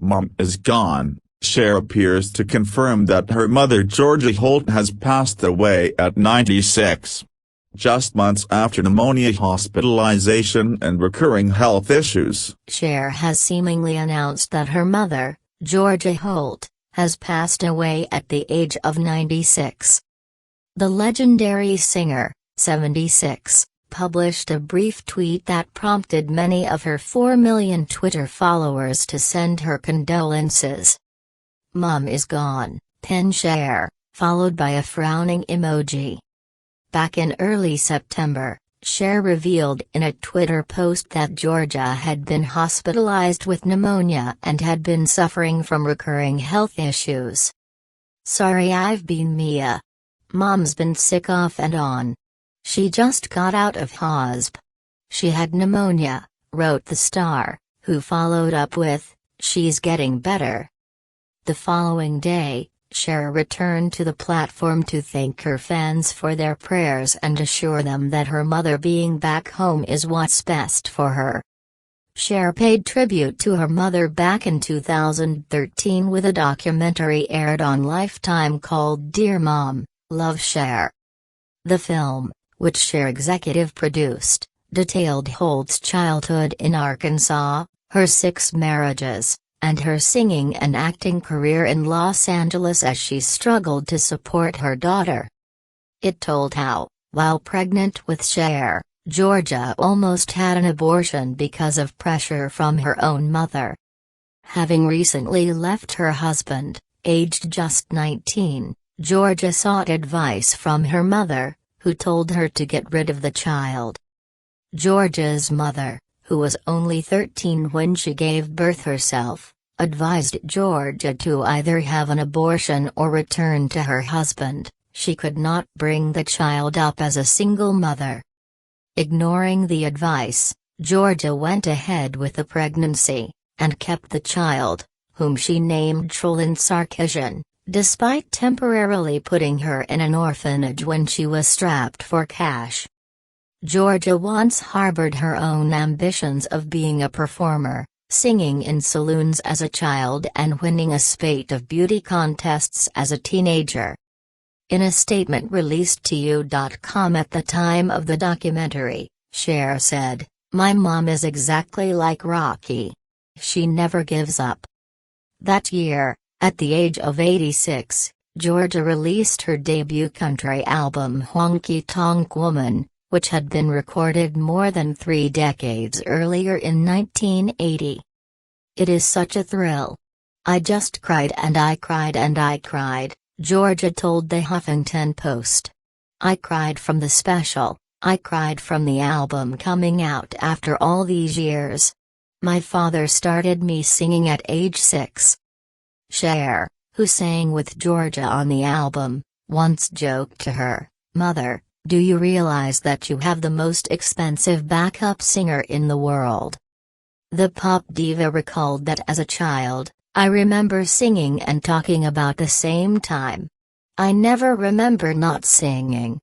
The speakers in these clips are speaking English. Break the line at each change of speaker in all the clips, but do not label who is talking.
Mom is gone. Cher appears to confirm that her mother Georgia Holt has passed away at 96. Just months after pneumonia, hospitalization and recurring health issues.
Cher has seemingly announced that her mother, Georgia Holt, has passed away at the age of 96. The legendary singer, 76, published a brief tweet that prompted many of her 4 million Twitter followers to send her condolences. "Mom is gone," penned Cher, followed by a frowning emoji. Back in early September, Cher revealed in a Twitter post that Georgia had been hospitalized with pneumonia and had been suffering from recurring health issues. "Sorry I've been Mia. Mom's been sick off and on. She just got out of hosp. She had pneumonia," wrote the star, who followed up with, "She's getting better." The following day, Cher returned to the platform to thank her fans for their prayers and assure them that her mother being back home is what's best for her. Cher paid tribute to her mother back in 2013 with a documentary aired on Lifetime called Dear Mom, Love Cher. The film, which Cher executive produced, detailed Holt's childhood in Arkansas, her 6 marriages, and her singing and acting career in Los Angeles as she struggled to support her daughter. It told how, while pregnant with Cher, Georgia almost had an abortion because of pressure from her own mother. Having recently left her husband, aged just 19, Georgia sought advice from her mother, who told her to get rid of the child. Georgia's mother, who was only 13 when she gave birth herself, advised Georgia to either have an abortion or return to her husband. She could not bring the child up as a single mother. Ignoring the advice, Georgia went ahead with the pregnancy, and kept the child, whom she named Trolin Sarkisian, despite temporarily putting her in an orphanage when she was strapped for cash. Georgia once harbored her own ambitions of being a performer, singing in saloons as a child and winning a spate of beauty contests as a teenager. In a statement released to U.com at the time of the documentary, Cher said, "My mom is exactly like Rocky. She never gives up." That year, at the age of 86, Georgia released her debut country album Honky Tonk Woman, which had been recorded more than 3 decades earlier in 1980. "It is such a thrill. I just cried and I cried and I cried," Georgia told the Huffington Post. "I cried from the special, I cried from the album coming out after all these years. My father started me singing at age 6. Cher, who sang with Georgia on the album, once joked to her, "Mother, do you realize that you have the most expensive backup singer in the world?" The pop diva recalled that as a child, "I remember singing and talking about the same time. I never remember not singing.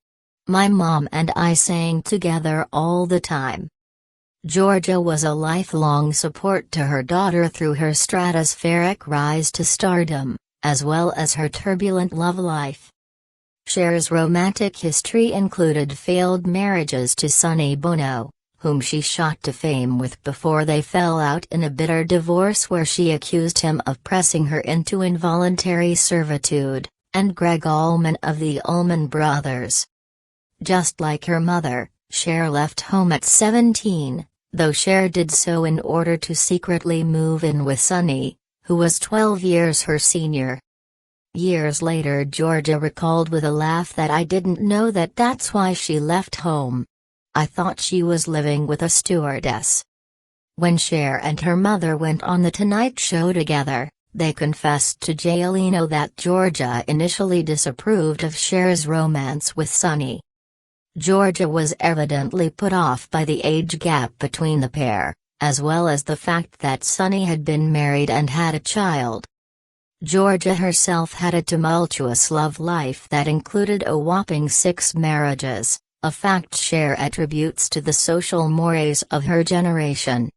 My mom and I sang together all the time." Georgia was a lifelong support to her daughter through her stratospheric rise to stardom, as well as her turbulent love life. Cher's romantic history included failed marriages to Sonny Bono, whom she shot to fame with before they fell out in a bitter divorce where she accused him of pressing her into involuntary servitude, and Greg Allman of the Allman Brothers. Just like her mother, Cher left home at 17, though Cher did so in order to secretly move in with Sonny, who was 12 years her senior. Years later, Georgia recalled with a laugh that "I didn't know that that's why she left home. I thought she was living with a stewardess." When Cher and her mother went on The Tonight Show together, they confessed to Jay Leno that Georgia initially disapproved of Cher's romance with Sonny. Georgia was evidently put off by the age gap between the pair, as well as the fact that Sonny had been married and had a child. Georgia herself had a tumultuous love life that included a whopping 6 marriages, a fact Cher attributes to the social mores of her generation.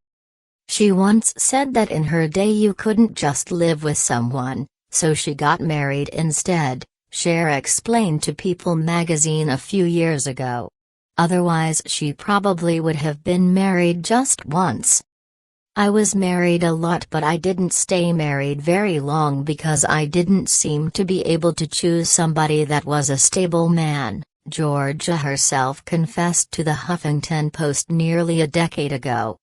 She once said that in her day you couldn't just live with someone, so she got married instead, Cher explained to People magazine a few years ago. Otherwise she probably would have been married just once. I was married a lot, but I didn't stay married very long because I didn't seem to be able to choose somebody that was a stable man, Georgia herself confessed to the Huffington Post nearly a decade ago.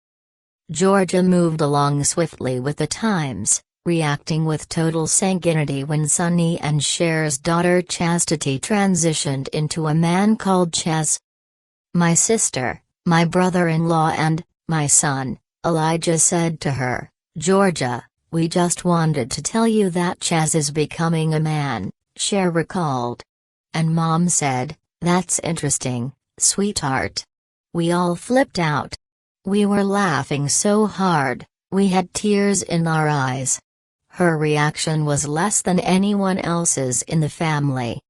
Georgia moved along swiftly with the times, reacting with total sanguinity when Sonny and Cher's daughter Chastity transitioned into a man called Chaz. "My sister, my brother-in-law and my son," Elijah said to her. "Georgia, we just wanted to tell you that Chaz is becoming a man," Cher recalled. "And Mom said, 'That's interesting, sweetheart.' We all flipped out. We were laughing so hard, we had tears in our eyes." Her reaction was less than anyone else's in the family.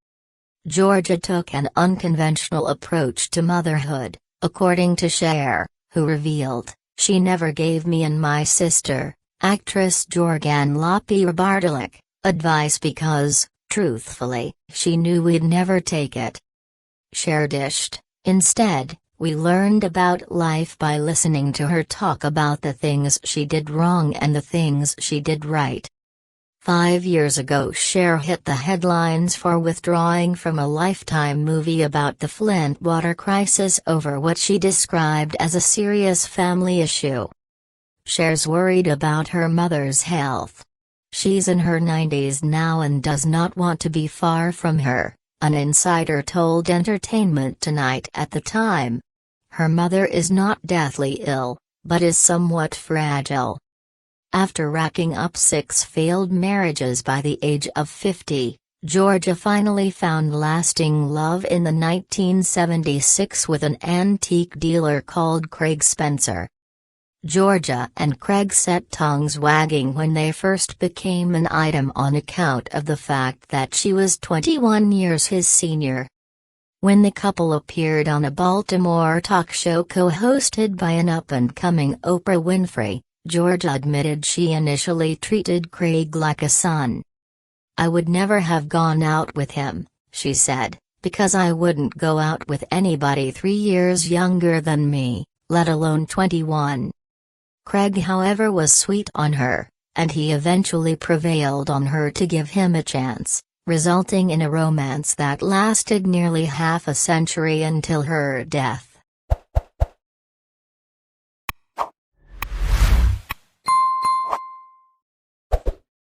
Georgia took an unconventional approach to motherhood, according to Cher, who revealed, "She never gave me and my sister, actress Jorgan Lopi-Bardalik, advice because, truthfully, she knew we'd never take it." Cher dished, "Instead, we learned about life by listening to her talk about the things she did wrong and the things she did right." 5 years ago Cher hit the headlines for withdrawing from a Lifetime movie about the Flint water crisis over what she described as a serious family issue. Cher's worried about her mother's health. She's in her 90s now and does not want to be far from her, an insider told Entertainment Tonight at the time. Her mother is not deathly ill, but is somewhat fragile. After racking up 6 failed marriages by the age of 50, Georgia finally found lasting love in the 1976 with an antique dealer called Craig Spencer. Georgia and Craig set tongues wagging when they first became an item on account of the fact that she was 21 years his senior. When the couple appeared on a Baltimore talk show co-hosted by an up-and-coming Oprah Winfrey, Georgia admitted she initially treated Craig like a son. "I would never have gone out with him," she said, "because I wouldn't go out with anybody 3 years younger than me, let alone 21. Craig, however, was sweet on her, and he eventually prevailed on her to give him a chance, resulting in a romance that lasted nearly half a century until her death.